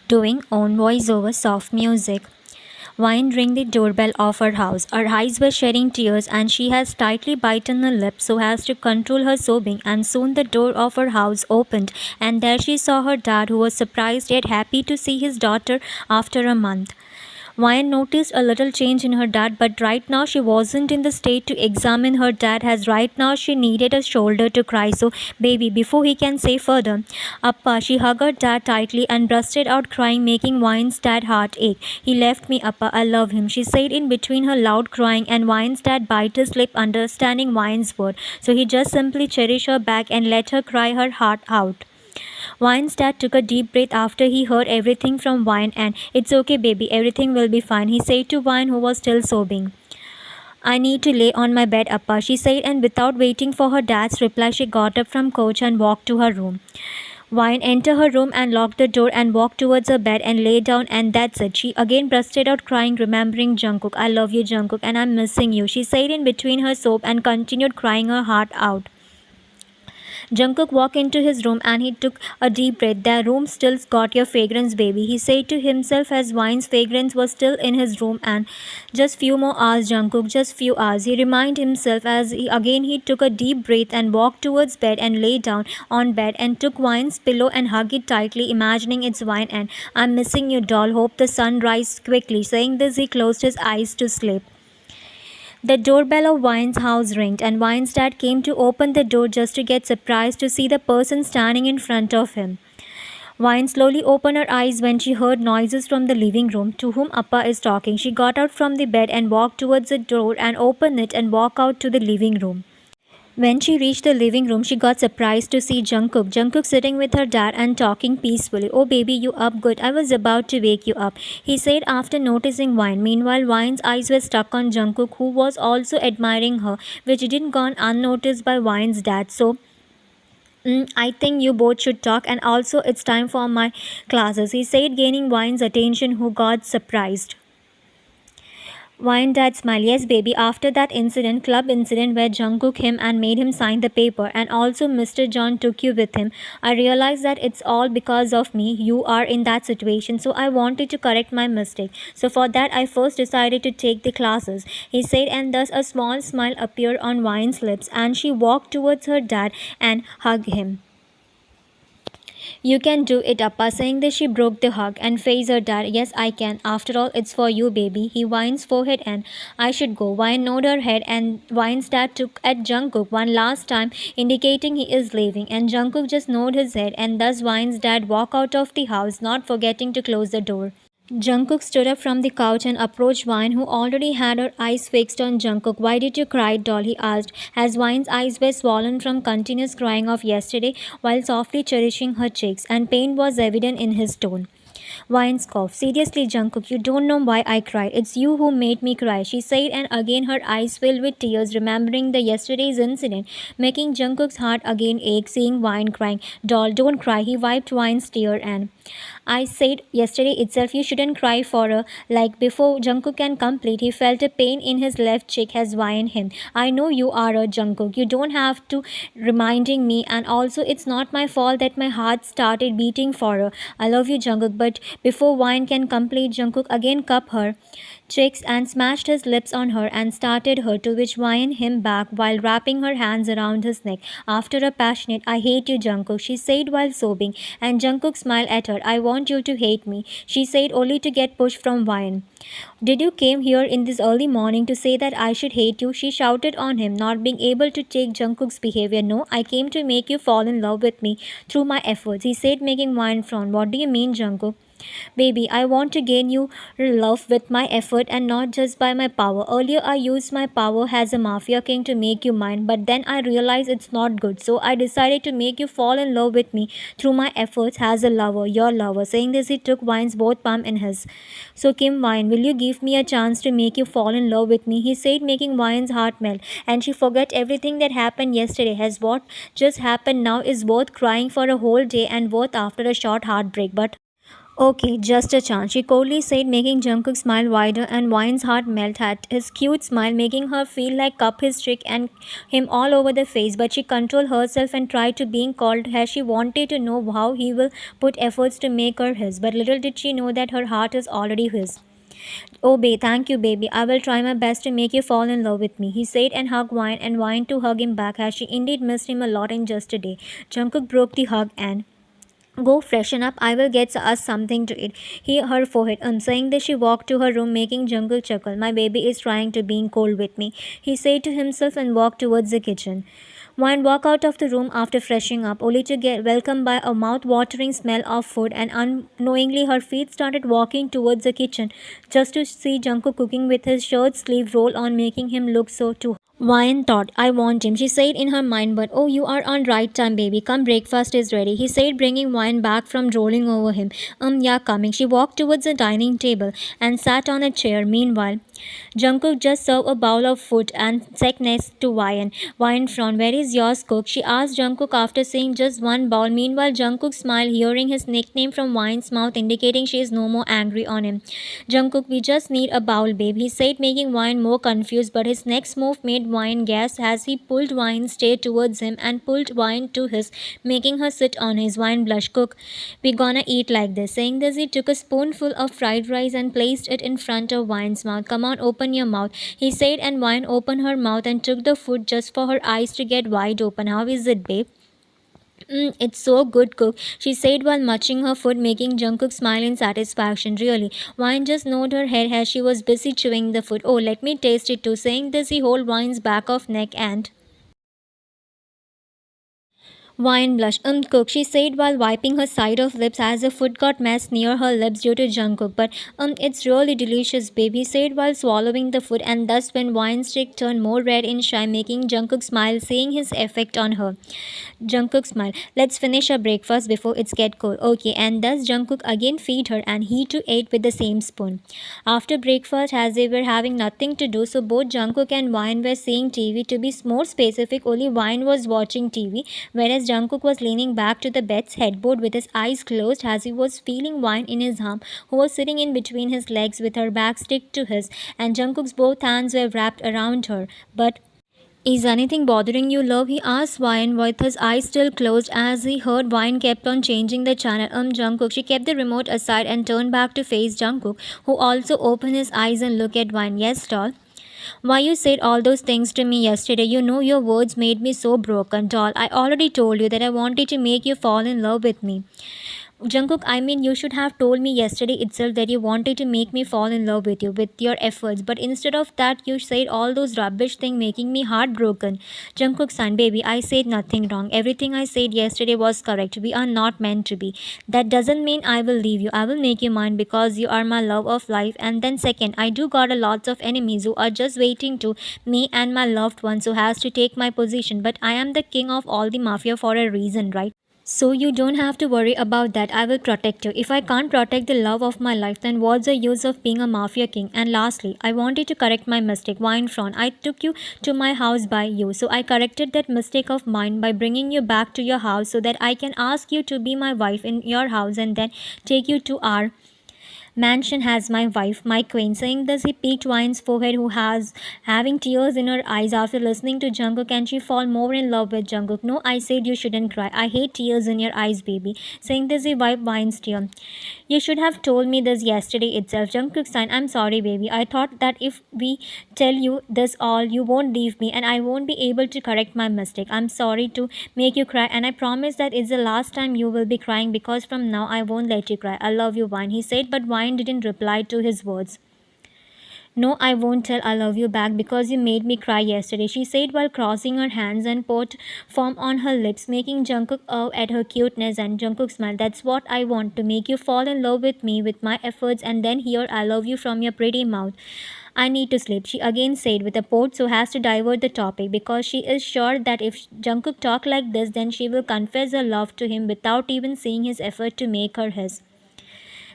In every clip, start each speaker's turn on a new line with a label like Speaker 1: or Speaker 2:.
Speaker 1: doing own voice over soft music. Wine rang the doorbell of her house. Her eyes were shedding tears and she has tightly bitten her lip so as to control her sobbing, and soon the door of her house opened and there she saw her dad, who was surprised yet happy to see his daughter after a month. Wyan noticed a little change in her dad, but right now she wasn't in the state to examine her dad, as right now she needed a shoulder to cry. So, baby, before he can say further, Appa, she hugged her dad tightly and bursted out crying, making Wyan's dad heart ache. He left me, Appa, I love him, she said in between her loud crying, and Wyan's dad bit his lip, understanding Wyan's word. So he just simply cherished her back and let her cry her heart out. Wine's dad took a deep breath after he heard everything from Wine, and "It's okay, baby, everything will be fine," he said to Wine, who was still sobbing. "I need to lay on my bed, Appa," she said, and without waiting for her dad's reply, she got up from couch and walked to her room. Wine entered her room and locked the door and walked towards her bed and lay down, and that's it. She again bursted out crying, remembering Jungkook. "I love you, Jungkook, and I'm missing you," she said in between her sob and continued crying her heart out. Jungkook walked into his room and he took a deep breath. "The room still got your fragrance, baby," he said to himself as Wine's fragrance was still in his room. "And just few more hours, Jungkook, just few hours," he reminded himself as he took a deep breath and walked towards bed and lay down on bed and took Wine's pillow and hugged it tightly, imagining it's Wine and "I'm missing you, doll. Hope the sun rises quickly." Saying this, he closed his eyes to sleep. The doorbell of Wine's house rang, and Wine's dad came to open the door just to get surprised to see the person standing in front of him. Wine slowly opened her eyes when she heard noises from the living room. "To whom Appa is talking?" She got out from the bed and walked towards the door and opened it and walked out to the living room. When she reached the living room, she got surprised to see Jungkook sitting with her dad and talking peacefully. "Oh baby, you up good? I was about to wake you up," he said after noticing Wine. Meanwhile, Wine's eyes were stuck on Jungkook, who was also admiring her, which didn't go unnoticed by Wine's dad. So, I think you both should talk, and also it's time for my classes," he said, gaining Wine's attention, who got surprised. Wine dad smiled. "Yes, baby. After that club incident where Jungkook him and made him sign the paper, and also Mr. John took you with him, I realized that it's all because of me. You are in that situation, so I wanted to correct my mistake. So for that, I first decided to take the classes," he said, and thus a small smile appeared on Wine's lips, and she walked towards her dad and hugged him. "You can do it, Appa," saying this, she broke the hug and faced her dad. "Yes, I can. After all, it's for you, baby." He Wine's forehead and "I should go." Wine nodded her head, and Wine's dad took at Jungkook one last time, indicating he is leaving, and Jungkook just nodded his head, and thus Wine's dad walked out of the house, not forgetting to close the door. Jungkook stood up from the couch and approached Wine, who already had her eyes fixed on Jungkook. "Why did you cry, doll?" he asked, as Wine's eyes were swollen from continuous crying of yesterday, while softly cherishing her cheeks, and pain was evident in his tone. Wine coughed. "Seriously, Jungkook, you don't know why I cried. It's you who made me cry," she said, and again her eyes filled with tears, remembering the yesterday's incident, making Jungkook's heart again ache, seeing Wine crying. "Doll, don't cry." He wiped Wine's tear and "I said yesterday itself you shouldn't cry for a like." Before Jungkook can complete, he felt a pain in his left cheek as Wine him. "I know you are a Jungkook. You don't have to reminding me, and also it's not my fault that my heart started beating for her. I love you, Jungkook." But before Wine can complete, Jungkook again cupped her cheeks and smashed his lips on her and started her, to which Wine him back while wrapping her hands around his neck. After a passionate "I hate you, Jungkook," she said while sobbing, and Jungkook smiled at her. "I want you to hate me," she said, only to get pushed from Wine. "Did you came here in this early morning to say that I should hate you?" she shouted on him, not being able to take Jungkook's behavior. "No, I came to make you fall in love with me through my efforts," he said, making Wine frown. "What do you mean, Jungkook?" "Baby, I want to gain you love with my effort and not just by my power. Earlier I used my power as a mafia king to make you mine, but then I realized it's not good. So I decided to make you fall in love with me through my efforts as a lover, your lover." Saying this, he took Wine's both palm in his. "So Kim Wine, will you give me a chance to make you fall in love with me?" he said, making Wine's heart melt, and she forgot everything that happened yesterday, as what just happened now is worth crying for a whole day and worth after a short heartbreak. But Okay, just a chance, she coldly said, making Jungkook smile wider and Wine's heart melt at his cute smile, making her feel like cup his trick and him all over the face. But she controlled herself and tried to being called as she wanted to know how he will put efforts to make her his. But little did she know that her heart is already his. Oh, thank you, baby. I will try my best to make you fall in love with me, he said and hugged Wine and Wine to hug him back as she indeed missed him a lot in just a day. Jungkook broke the hug and go freshen up. I will get us something to eat. He her forehead. Saying this, she walked to her room, making Jungkook chuckle. My baby is trying to being cold with me, he said to himself and walked towards the kitchen. Wine walked out of the room after freshening up, only to get welcomed by a mouth-watering smell of food, and unknowingly her feet started walking towards the kitchen, just to see Jungkook cooking with his shirt sleeve roll on, making him look so too. Wine thought, I want him, she said in her mind, but oh, you are on right time, baby. Come, breakfast is ready, he said, bringing Wine back from rolling over him. Yeah, coming. She walked towards the dining table and sat on a chair. Meanwhile, Jungkook just served a bowl of food and sat next to Wine. Wine frowned. Where is yours, cook? She asked Jungkook after seeing just one bowl. Meanwhile, Jungkook smiled, hearing his nickname from Wine's mouth, indicating she is no more angry on him. Jungkook, we just need a bowl, babe, he said, making Wine more confused, but his next move made Wine gasp as he pulled Wine's chair towards him and pulled Wine to his, making her sit on his. Wine blushed. Cook, we gonna eat like this. Saying this, he took a spoonful of fried rice and placed it in front of Wine's mouth. Come on, open your mouth, he said, and Wine opened her mouth and took the food just for her eyes to get wide open. How is it, babe? It's so good, cook, she said while munching her food, making Jungkook smile in satisfaction. Really? Wine just nodded her head as she was busy chewing the food. Oh, let me taste it too. Saying this, he held Wine's back of neck and Wine blushed. Cook, she said while wiping her side of lips as the food got messed near her lips due to Jungkook. But, it's really delicious, baby, said while swallowing the food, and thus when Wine's cheek turned more red and shy, making Jungkook smile, seeing his effect on her. Jungkook smiled. Let's finish our breakfast before it's get cold. Okay, and thus Jungkook again feed her and he too ate with the same spoon. After breakfast, as they were having nothing to do, so both Jungkook and Wine were seeing TV. To be more specific, only Wine was watching TV, whereas Jungkook was leaning back to the bed's headboard with his eyes closed as he was feeling Wine in his arm, who was sitting in between his legs with her back stick to his, and Jungkook's both hands were wrapped around her. But is anything bothering you, love? He asked Wine with his eyes still closed as he heard Wine kept on changing the channel. Jungkook. She kept the remote aside and turned back to face Jungkook, who also opened his eyes and looked at Wine. Yes, doll. Why you said all those things to me yesterday? You know your words made me so broken, doll. I already told you that I wanted to make you fall in love with me. Jungkook, I mean, you should have told me yesterday itself that you wanted to make me fall in love with you, with your efforts. But instead of that, you said all those rubbish things, making me heartbroken. Jungkook, son, baby, I said nothing wrong. Everything I said yesterday was correct. We are not meant to be. That doesn't mean I will leave you. I will make you mine because you are my love of life. And then second, I do got a lots of enemies who are just waiting to me and my loved ones who has to take my position. But I am the king of all the mafia for a reason, right? So you don't have to worry about that. I will protect you. If I can't protect the love of my life, then what's the use of being a mafia king? And lastly, I wanted to correct my mistake. Wine frown. I took you to my house by you. So I corrected that mistake of mine by bringing you back to your house so that I can ask you to be my wife in your house and then take you to our mansion has my wife, my queen. Saying this, he peeked Wine's forehead, who has having tears in her eyes after listening to Jungkook, and she fall more in love with Jungkook. No, I said you shouldn't cry. I hate tears in your eyes, baby. Saying this, he wiped Wine's tear. You should have told me this yesterday itself. Jungkook sighed, I'm sorry, baby. I thought that if we tell you this all, you won't leave me and I won't be able to correct my mistake. I'm sorry to make you cry, and I promise that it's the last time you will be crying because from now I won't let you cry. I love you, Wine, he said, but Wine didn't reply to his words. No, I won't tell I love you back because you made me cry yesterday, she said while crossing her hands and put foam on her lips, making Jungkook at her cuteness, and Jungkook smiled. That's what I want, to make you fall in love with me with my efforts and then hear I love you from your pretty mouth. I need to sleep, she again said with a pout so has to divert the topic because she is sure that if Jungkook talk like this then she will confess her love to him without even seeing his effort to make her his.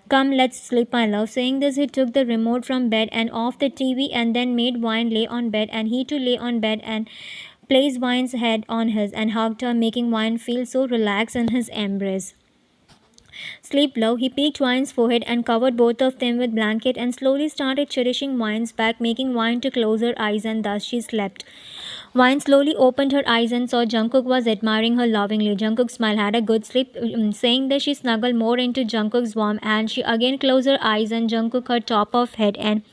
Speaker 1: Come, let's sleep, my love. Saying this, he took the remote from bed and off the TV and then made Wine lay on bed and he too lay on bed and placed Wine's head on his and hugged her, making Wine feel so relaxed in his embrace. Sleep, love. He peeked Wine's forehead and covered both of them with blanket and slowly started cherishing Wine's back, making Wine to close her eyes, and thus she slept. Wine slowly opened her eyes and saw Jungkook was admiring her lovingly. Jungkook's smile had a good sleep, saying that she snuggled more into Jungkook's warm hand. She again closed her eyes and Jungkook her top of head and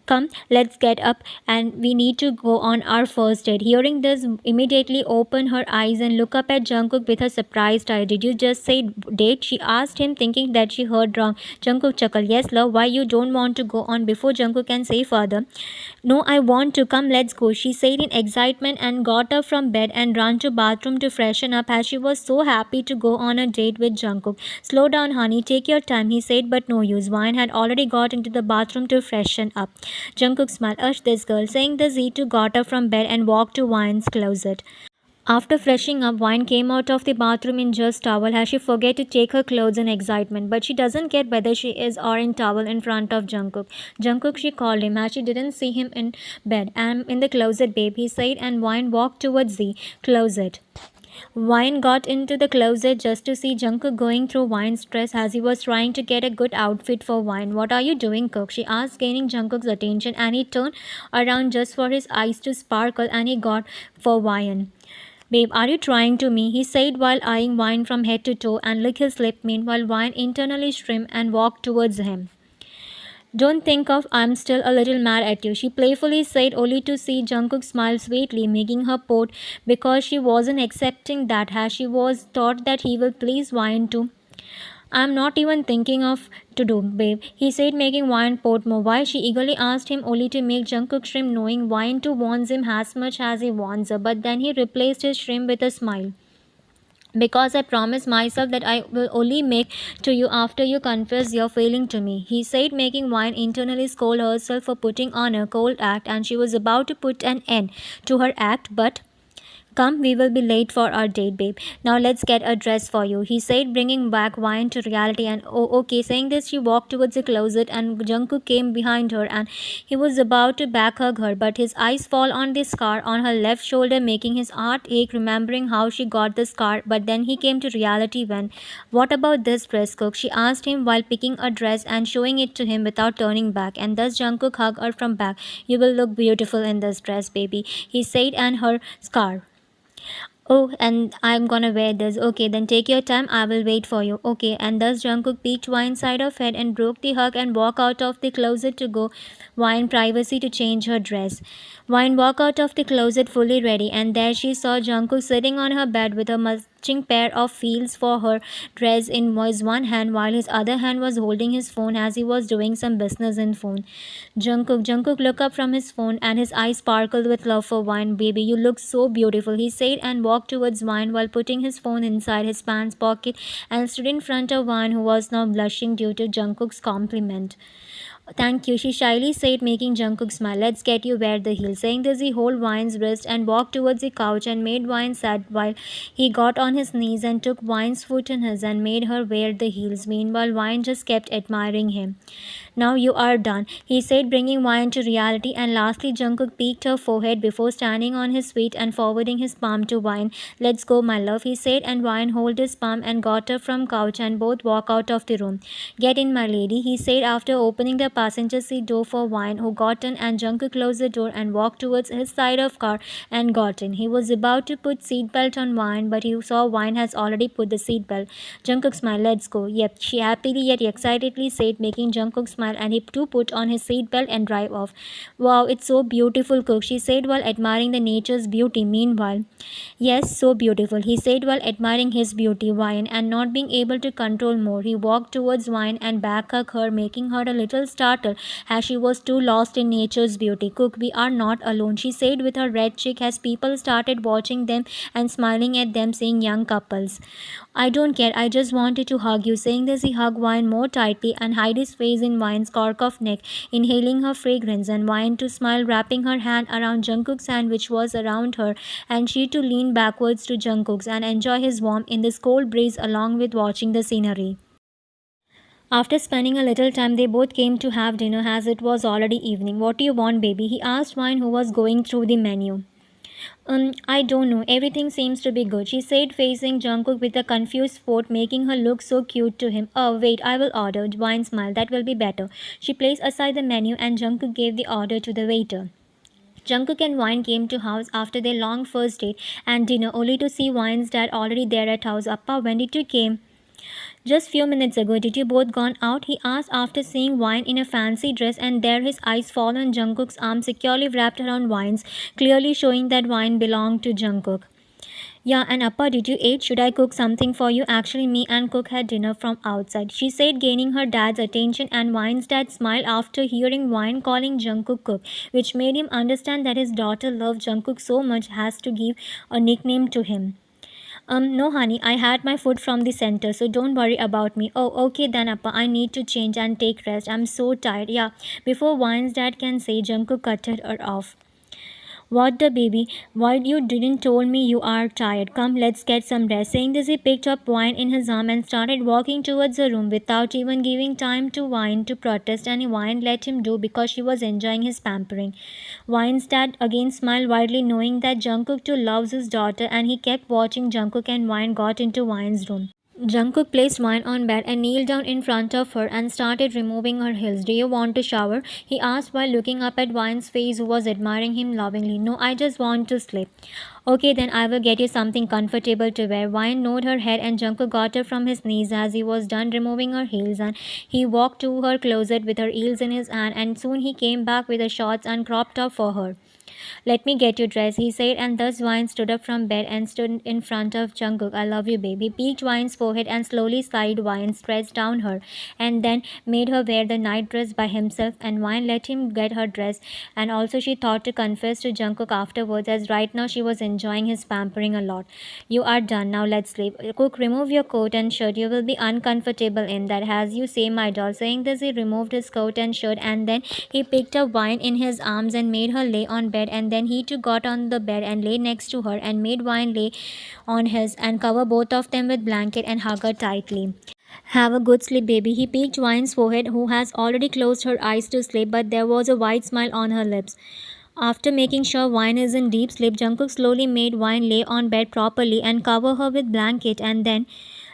Speaker 1: come, let's get up and we need to go on our first date. Hearing this, immediately opened her eyes and looked up at Jungkook with a surprised eye. Did you just say date? She asked him, thinking that she heard wrong. Jungkook chuckled. Yes, love, why you don't want to go on before Jungkook can say further? No, I want to come, let's go, she said in excitement and got up from bed and ran to bathroom to freshen up as she was so happy to go on a date with Jungkook. Slow down, honey, take your time, he said, but no use. Wine had already got into the bathroom to freshen up. Jungkook smiled, "Ush, this girl." Saying this, he too got up from bed and walked to Wine's closet. After freshening up, Wine came out of the bathroom in just towel as she forget to take her clothes in excitement. But she doesn't get whether she is or in towel in front of Jungkook. Jungkook, she called him as she didn't see him in bed. "I'm in the closet, babe," he said, and Wine walked towards the closet. Wine got into the closet just to see Jungkook going through Wine's dress as he was trying to get a good outfit for Wine. "What are you doing, Cook?" she asked, gaining Jungkook's attention, and he turned around just for his eyes to sparkle and he got for Wine. "Babe, are you trying to me?" he said while eyeing Wine from head to toe and licked his lip. Meanwhile, Wine internally shrimp and walked towards him. "Don't think of I'm still a little mad at you," she playfully said, only to see Jungkook smile sweetly, making her pout because she wasn't accepting that as she was thought that he will please Wine too. "I'm not even thinking of to do, babe," he said, making Wine pout more. Why, she eagerly asked him, only to make Jungkook shrimp, knowing Wine too wants him as much as he wants her. But then he replaced his shrimp with a smile. "Because I promised myself that I will only make to you after you confess your failing to me," he said, making Wine internally scold herself for putting on a cold act, and she was about to put an end to her act, but "Come, we will be late for our date, babe. Now let's get a dress for you," he said, bringing back Wine to reality. And "Oh, okay." Saying this, she walked towards the closet, and Jungkook came behind her, and he was about to back hug her, but his eyes fall on the scar on her left shoulder, making his heart ache, remembering how she got the scar. But then he came to reality when, "What about this dress, Cook?" she asked him while picking a dress and showing it to him without turning back. And thus Jungkook hugged her from back. "You will look beautiful in this dress, baby," he said, and her scar. "Oh, and I'm gonna wear this. Okay, then take your time. I will wait for you." "Okay." And thus Jungkook peeked Wine's side of head and broke the hug and walked out of the closet to go Wine privacy to change her dress. Wine walked out of the closet fully ready, and there she saw Jungkook sitting on her bed with a matching pair of heels for her dress in his one hand, while his other hand was holding his phone as he was doing some business in phone. Jungkook looked up from his phone and his eyes sparkled with love for Wine. "Baby, you look so beautiful," he said, and walked towards Wine while putting his phone inside his pants pocket and stood in front of Wine, who was now blushing due to Jungkook's compliment. "Thank you," she shyly said, making Jungkook smile. "Let's get you wear the heel." Saying this, he held Wine's wrist and walked towards the couch and made Wine sad while he got on his knees and took Wine's foot in his and made her wear the heels. Meanwhile, Wine just kept admiring him. "Now you are done," he said, bringing Wine to reality, and lastly Jungkook peeked her forehead before standing on his feet and forwarding his palm to Wine. "Let's go, my love," he said, and Wine held his palm and got up from couch and both walked out of the room. "Get in, my lady," he said after opening the passenger seat door for Wine, who got in, and Jungkook closed the door and walked towards his side of car and got in. He was about to put seatbelt on Wine, but he saw Wine has already put the seatbelt. Jungkook smiled. "Let's go." "Yep," she happily yet excitedly said, making Jungkook smile, and he too put on his seatbelt and drive off. "Wow, it's so beautiful, Cook," she said while admiring the nature's beauty. Meanwhile, "Yes, so beautiful," he said while admiring his beauty. Wine, and not being able to control more, he walked towards Wine and back hugged her, making her a little startled as she was too lost in nature's beauty. "Cook, we are not alone," she said with her red cheek as people started watching them and smiling at them, seeing young couples. "I don't care, I just wanted to hug you." Saying this, he hugged Wine more tightly and hid his face in Wine's cork of neck, inhaling her fragrance, and Wine to smile, wrapping her hand around Jungkook's hand, which was around her, and she to lean backwards to Jungkook's and enjoy his warmth in this cold breeze along with watching the scenery. After spending a little time, they both came to have dinner as it was already evening. "What do you want, baby?" he asked Wine, who was going through the menu. I don't know. Everything seems to be good, she said, facing Jungkook with a confused sport, making her look so cute to him. Oh, wait, I will order. Wine smiled. That will be better. She placed aside the menu and Jungkook gave the order to the waiter. Jungkook and Wine came to house after their long first date and dinner, only to see Wine's dad already there at house. Appa, when did you came? Just few minutes ago. Did you both gone out? He asked after seeing Wine in a fancy dress, and there his eyes fall on Jungkook's arm securely wrapped around Wine's, clearly showing that Wine belonged to Jungkook. Yeah, and Appa, did you eat? Should I cook something for you? Actually, me and Cook had dinner from outside, she said, gaining her dad's attention, and Wine's dad smiled after hearing Wine calling Jungkook Cook, which made him understand that his daughter loved Jungkook so much as to give a nickname to him. No, honey, I had my food from the center, so don't worry about me. Oh, okay then, Appa. I need to change and take rest. I'm so tired. Yeah, before Wine's dad can say, Jungkook cut her off. What the baby? Why you didn't told me you are tired? Come, let's get some rest. Saying this, he picked up Wine in his arm and started walking towards the room without even giving time to Wine to protest, and Wine let him do because she was enjoying his pampering. Wine's dad again smiled widely, knowing that Jungkook too loves his daughter, and he kept watching Jungkook and Wine got into Wine's room. Jungkook placed Wine on bed and kneeled down in front of her and started removing her heels. Do you want to shower? He asked while looking up at Wine's face, who was admiring him lovingly. No, I just want to sleep. Okay, then I will get you something comfortable to wear. Wine nodded her head and Jungkook got her from his knees as he was done removing her heels, and he walked to her closet with her heels in his hand, and soon he came back with a shorts and crop top for her. Let me get you dressed, he said, and thus Wine stood up from bed and stood in front of Jungkook. I love you, baby. He peeked Wine's forehead and slowly slid Wine's dress down her, and then made her wear the night dress by himself, and Wine let him get her dressed, and also she thought to confess to Jungkook afterwards, as right now she was enjoying his pampering a lot. You are done, now let's sleep. Cook, remove your coat and shirt. You will be uncomfortable in that, as you say, my doll. Saying this, he removed his coat and shirt, and then he picked up Wine in his arms and made her lay on bed, and then he too got on the bed and lay next to her and made Wine lay on his and cover both of them with blanket and hug her tightly. Have a good sleep, baby. He peeked Wine's forehead, who has already closed her eyes to sleep, but there was a wide smile on her lips. After making sure Wine is in deep sleep, Jungkook slowly made Wine lay on bed properly and cover her with blanket, and then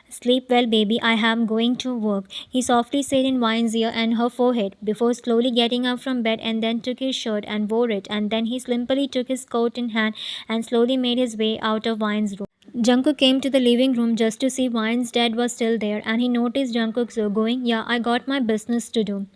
Speaker 1: sleep well, baby. I am going to work, he softly said in Wine's ear and her forehead, before slowly getting up from bed, and then took his shirt and wore it, and then he simply took his coat in hand and slowly made his way out of Wine's room. Jungkook came to the living room just to see Wine's dad was still there, and he noticed Jungkook going, yeah, I got my business to do.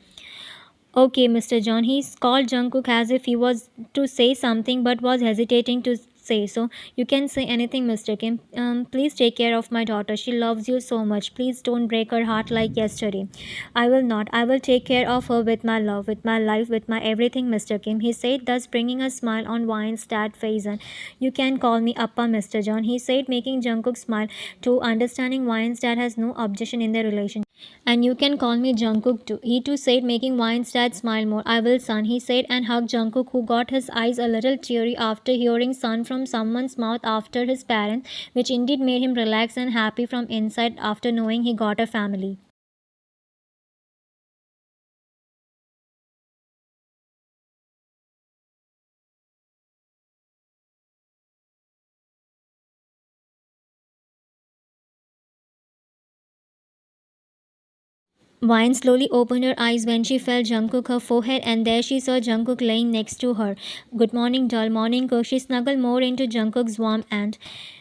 Speaker 1: Okay, Mr. John. He called Jungkook as if he was to say something but was hesitating to say so. You can say anything, Mr. Kim. Please take care of my daughter. She loves you so much. Please don't break her heart like yesterday. I will not. I will take care of her with my love, with my life, with my everything, Mr. Kim, he said, thus bringing a smile on Wine's sad face. And you can call me Appa, Mr. John, he said, making Jungkook smile too, understanding Wine's dad has no objection in their relationship. And you can call me Jungkook too, he too said, making Wine's dad smile more. I will, son, he said, and hugged Jungkook, who got his eyes a little teary after hearing son from someone's mouth after his parents, which indeed made him relax and happy from inside after knowing he got a family. Vine slowly opened her eyes when she felt Jungkook her forehead, and there she saw Jungkook laying next to her. Good morning, doll. Morning, Cook. She snuggled more into Jungkook's warm hand.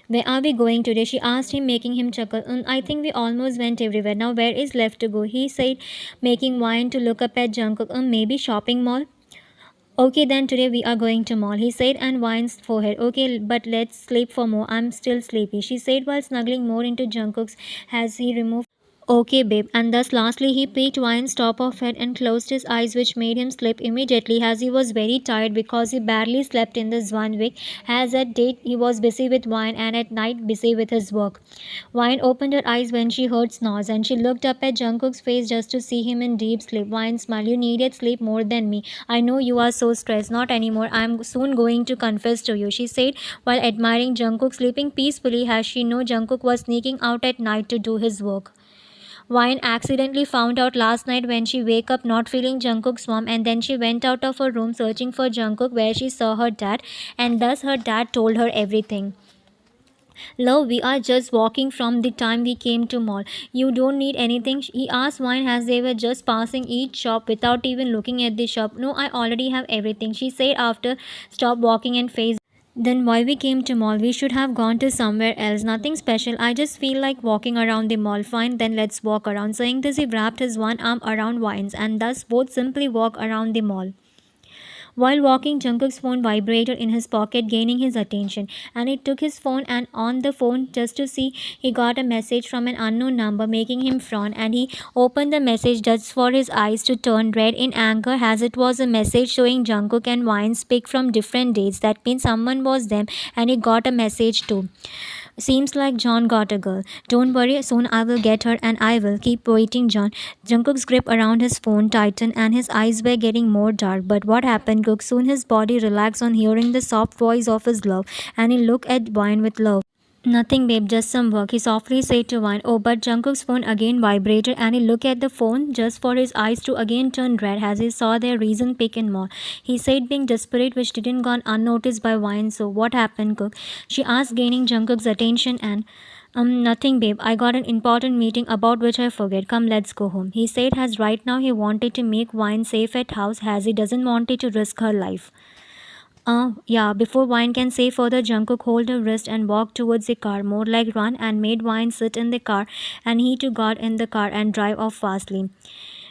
Speaker 1: Where are we going today? She asked him, making him chuckle. I think we almost went everywhere. Now where is left to go? He said, making Vine to look up at Jungkook. Maybe shopping mall? Okay, then today we are going to mall, he said, and Vine's forehead. Okay, but let's sleep for more. I'm still sleepy, she said while snuggling more into Jungkook's as he removed. Okay, babe. And thus, lastly, he peeked Wine's top of head and closed his eyes, which made him sleep immediately, as he was very tired because he barely slept in this 1 week. As at date, he was busy with Wine, and at night, busy with his work. Wine opened her eyes when she heard snores, and she looked up at Jungkook's face just to see him in deep sleep. Wine smiled. You needed sleep more than me. I know you are so stressed. Not anymore. I am soon going to confess to you, she said, while admiring Jungkook sleeping peacefully, as she knew Jungkook was sneaking out at night to do his work. Wine accidentally found out last night when she wake up not feeling Jungkook's mom, and then she went out of her room searching for Jungkook where she saw her dad, and thus her dad told her everything. Love, we are just walking from the time we came to mall. You don't need anything? He asked Wine as they were just passing each shop without even looking at the shop. No, I already have everything, she said after stop walking and face. Then why we came to mall? We should have gone to somewhere else. Nothing special. I just feel like walking around the mall. Fine, then let's walk around. Saying this, he wrapped his one arm around Wine's and thus both simply walk around the mall. While walking, Jungkook's phone vibrated in his pocket, gaining his attention, and he took his phone and on the phone just to see he got a message from an unknown number, making him frown. And he opened the message just for his eyes to turn red in anger, as it was a message showing Jungkook and Wine's pic from different dates. That means someone was them, and he got a message too. Seems like John got a girl. Don't worry, soon I will get her and I will keep waiting, John. Jungkook's grip around his phone tightened and his eyes were getting more dark. But what happened, Cook? Soon his body relaxed on hearing the soft voice of his love, and he looked at Wine with love. Nothing, babe, just some work, he softly said to Wine. Oh, but Jungkook's phone again vibrated and he looked at the phone just for his eyes to again turn red as he saw their recent pic in mall. He said, being desperate, which didn't go unnoticed by Wine. So, what happened, Cook? She asked, gaining Jungkook's attention, and nothing, babe. I got an important meeting about which I forget. Come, let's go home. He said, as right now he wanted to make Wine safe at house as he doesn't want it to risk her life. Yeah, before Wine can say further, Jungkook hold her wrist and walked towards the car, more like run, and made Wine sit in the car, and he too got in the car and drive off fastly.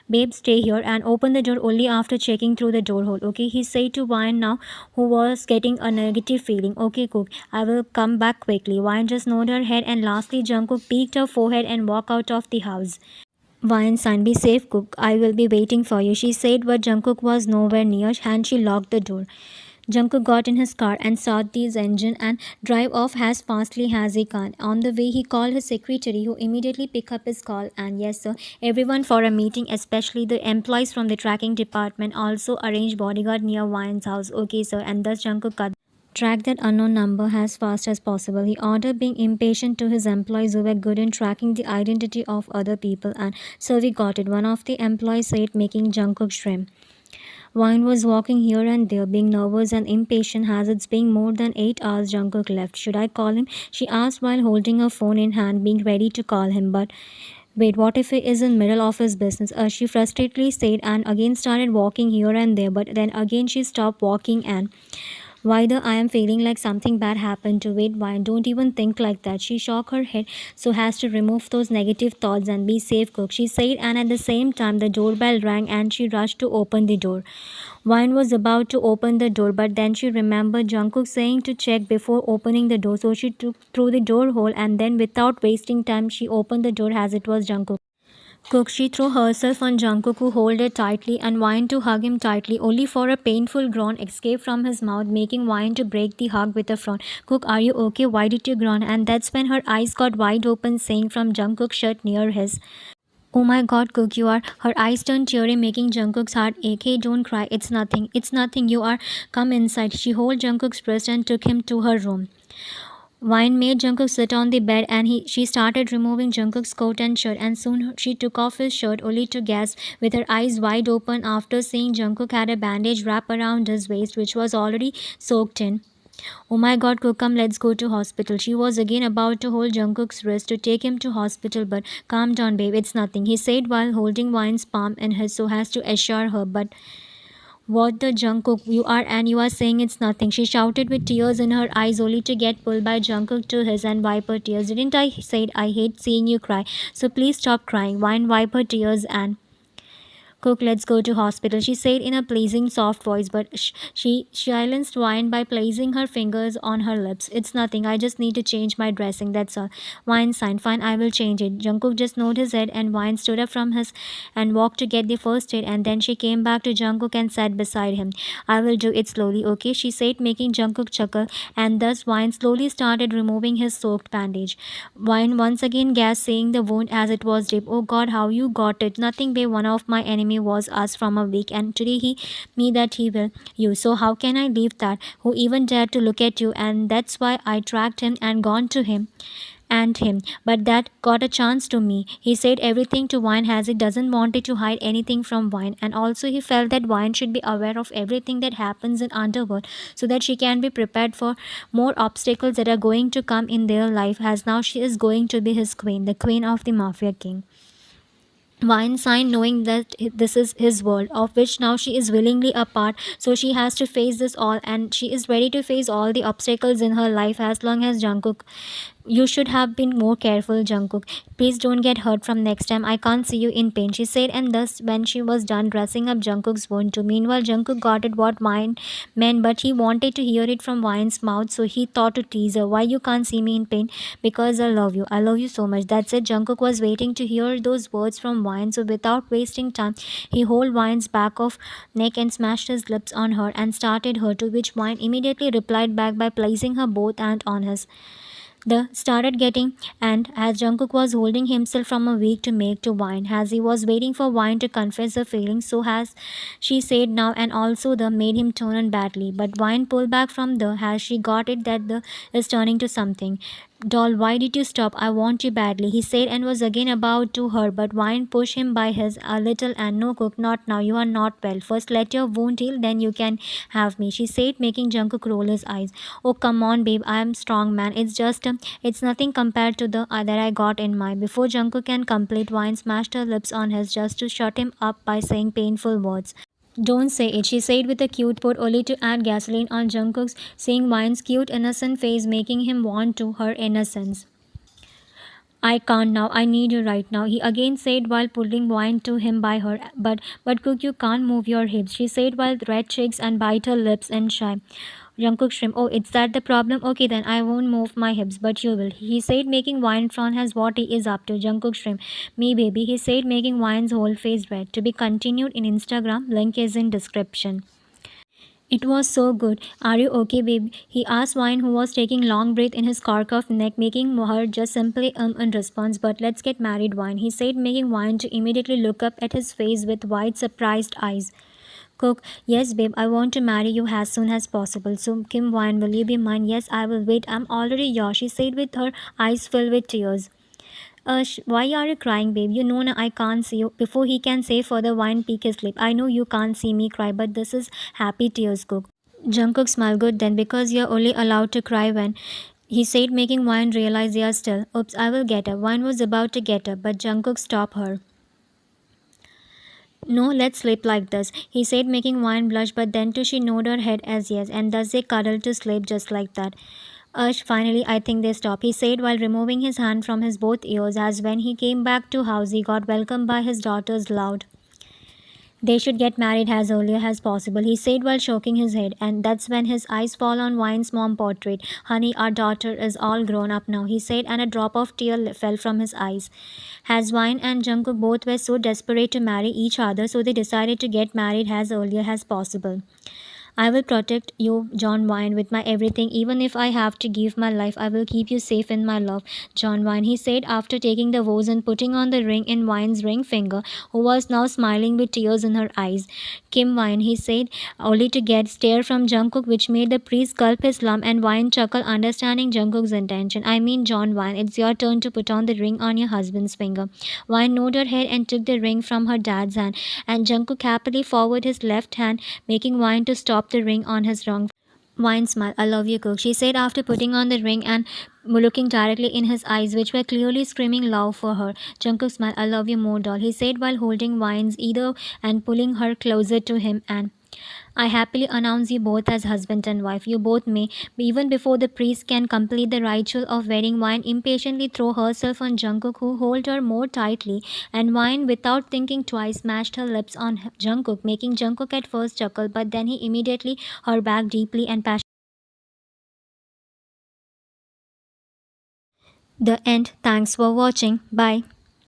Speaker 1: Babe, stay here and open the door only after checking through the door hole, okay? He said to Wine now, who was getting a negative feeling. Okay, Cook, I will come back quickly. Wine just nodded her head, and lastly, Jungkook peeked her forehead and walked out of the house. Wine sign, be safe, Cook. I will be waiting for you, she said, but Jungkook was nowhere near, and she locked the door. Jungkook got in his car and started his engine and drive off as fastly as he can. On the way, he called his secretary, who immediately picked up his call. And yes, sir, everyone for a meeting, especially the employees from the tracking department, also arranged bodyguard near Wine's house. Okay, sir, and thus Jungkook cut. Track that unknown number as fast as possible, he ordered, being impatient to his employees who were good in tracking the identity of other people. And so we got it, one of the employees said, making Jungkook shrimp. Wine was walking here and there, being nervous and impatient as it's been more than 8 hours Jungkook left. Should I call him? She asked while holding her phone in hand, being ready to call him. But wait, what if he is in middle of his business? She frustratedly said and again started walking here and there. But then again she stopped walking and why the I am feeling like something bad happened to it. Why don't even think like that. She shook her head so as to remove those negative thoughts and be safe, Cook, she said, and at the same time the doorbell rang and she rushed to open the door. Wine was about to open the door, but then she remembered Jungkook saying to check before opening the door, so she took through the door hole and then without wasting time she opened the door as it was Jungkook. Cook, she threw herself on Jungkook, who held her tightly and whined to hug him tightly, only for a painful groan escaped from his mouth, making Wine to break the hug with a frown. Cook, are you okay? Why did you groan? And that's when her eyes got wide open, saying from Jungkook's shirt near his. Oh my god, Cook, you are. Her eyes turned teary, making Jungkook's heart ache. Hey, don't cry. It's nothing. It's nothing. You are. Come inside. She held Jungkook's breast and took him to her room. Wine made Jungkook sit on the bed and she started removing Jungkook's coat and shirt, and soon she took off his shirt only to gasp with her eyes wide open after seeing Jungkook had a bandage wrapped around his waist which was already soaked in. Oh my god, Cook, come, let's go to hospital. She was again about to hold Jungkook's wrist to take him to hospital, but calm down, babe, it's nothing, he said while holding Wine's palm in his so as to assure her. But what the Jungkook, you are, and you are saying it's nothing, she shouted with tears in her eyes only to get pulled by Jungkook to his and wipe her tears. Didn't I say I hate seeing you cry? So please stop crying. Wine wipe her tears and Cook, let's go to hospital, she said in a pleasing soft voice, but she silenced Wine by placing her fingers on her lips. It's nothing, I just need to change my dressing, that's all. Wine signed, fine, I will change it. Jungkook just nodded his head and Wine stood up from his and walked to get the first aid, and then she came back to Jungkook and sat beside him. I will do it slowly, okay, she said, making Jungkook chuckle, and thus Wine slowly started removing his soaked bandage. Wine once again gasped, seeing the wound as it was deep. Oh god, how you got it? Nothing, babe, one of my enemy was us from a week, and today he me that he will you, so how can I leave that? Who even dared to look at you? And that's why I tracked him and gone to him. and him, but that got a chance to me. He said everything to Wine as he doesn't wanted to hide anything from Wine, and also he felt that Wine should be aware of everything that happens in Underworld so that she can be prepared for more obstacles that are going to come in their life, as now she is going to be his queen, the queen of the Mafia King. Vine signed knowing that this is his world, of which now she is willingly a part, so she has to face this all and she is ready to face all the obstacles in her life as long as Jungkook. You should have been more careful, Jungkook. Please don't get hurt from next time. I can't see you in pain, she said, and thus when she was done dressing up Jungkook's wound too. Meanwhile, Jungkook got it what Vine meant, but he wanted to hear it from Vine's mouth, so he thought to tease her. Why you can't see me in pain? Because I love you. I love you so much. That's it. Jungkook was waiting to hear those words from Vine, so without wasting time, he held Vine's back of neck and smashed his lips on her and started her, to which Vine immediately replied back by placing her both hands on his. The started getting, and as Jungkook was holding himself from a week to make to Wine, as he was waiting for Wine to confess her feelings, so as she said now, and also the made him turn on badly. But Wine pulled back from the as she got it that the is turning to something. Doll, why did you stop? I want you badly, he said, and was again about to her, but Wine pushed him by his a little and no cook, not now. You are not well. First let your wound heal, then you can have me, she said, making Jungkook roll his eyes. Oh come on, babe, I am strong man. It's nothing compared to the other I got in my. Before Jungkook can complete, Wine smashed her lips on his just to shut him up by saying painful words. Don't say it, she said with a cute put only to add gasoline on Jungkook's, seeing Wine's cute innocent face making him want to her innocence. I can't now, I need you right now, he again said while pulling Wine to him by her. But Cook, you can't move your hips, she said while red cheeks and bite her lips and shy. Jungkook shrimp. Oh, is that the problem? Okay, then I won't move my hips, but you will, he said, making Wine frown as what he is up to. Jungkook shrimp. Me, baby, he said, making Wine's whole face red. To be continued in Instagram. Link is in description. It was so good. Are you okay, babe? He asked Wine, who was taking long breath in his cork of neck, making her just simply in response. But let's get married, Wine, he said, making Wine to immediately look up at his face with wide surprised eyes. Cook, yes, babe, I want to marry you as soon as possible. So, Kim Wine, will you be mine? Yes, I will wait. I'm already yours, she said with her eyes filled with tears. Why are you crying, babe? You know I can't see you. Before he can say further, Wine peek his lip. I know you can't see me cry, but this is happy tears, Cook. Jungkook smiled good then because you're only allowed to cry when he said, making Wine realize they are still. Oops, I will get up. Wine was about to get up, but Jungkook stopped her. No, let's sleep like this, he said, making Wine blush, but then too she nodded her head as yes, and thus they cuddled to sleep just like that. Finally, I think they stopped, he said while removing his hand from his both ears, as when he came back to house he got welcomed by his daughters loud. They should get married as early as possible, he said while shaking his head, and that's when his eyes fall on Wine's mom portrait. Honey, our daughter is all grown up now, he said, and a drop of tear fell from his eyes. As Wine and Jungkook both were so desperate to marry each other, so they decided to get married as early as possible. I will protect you, John Wine, with my everything. Even if I have to give my life, I will keep you safe in my love, John Wine, he said after taking the vows and putting on the ring in Wine's ring finger, who was now smiling with tears in her eyes. Kim Wine, he said, only to get stare from Jungkook, which made the priest gulp his lump and Wine chuckle, understanding Jungkook's intention. I mean, John Wine, it's your turn to put on the ring on your husband's finger. Wine nodded her head and took the ring from her dad's hand, and Jungkook happily forwarded his left hand, making Wine to stop the ring on his wrong. Wine smiled. I love you, Cook, she said after putting on the ring and looking directly in his eyes, which were clearly screaming love for her. Jungkook smiled. I love you more, doll, he said while holding Wine's either and pulling her closer to him, and I happily announce you both as husband and wife. You both may, even before the priest can complete the ritual of wedding, Wine impatiently throw herself on Jungkook, who hold her more tightly, and Wine, without thinking twice, smashed her lips on Jungkook, making Jungkook at first chuckle, but then he immediately her back deeply and passionately. The end. Thanks for watching. Bye.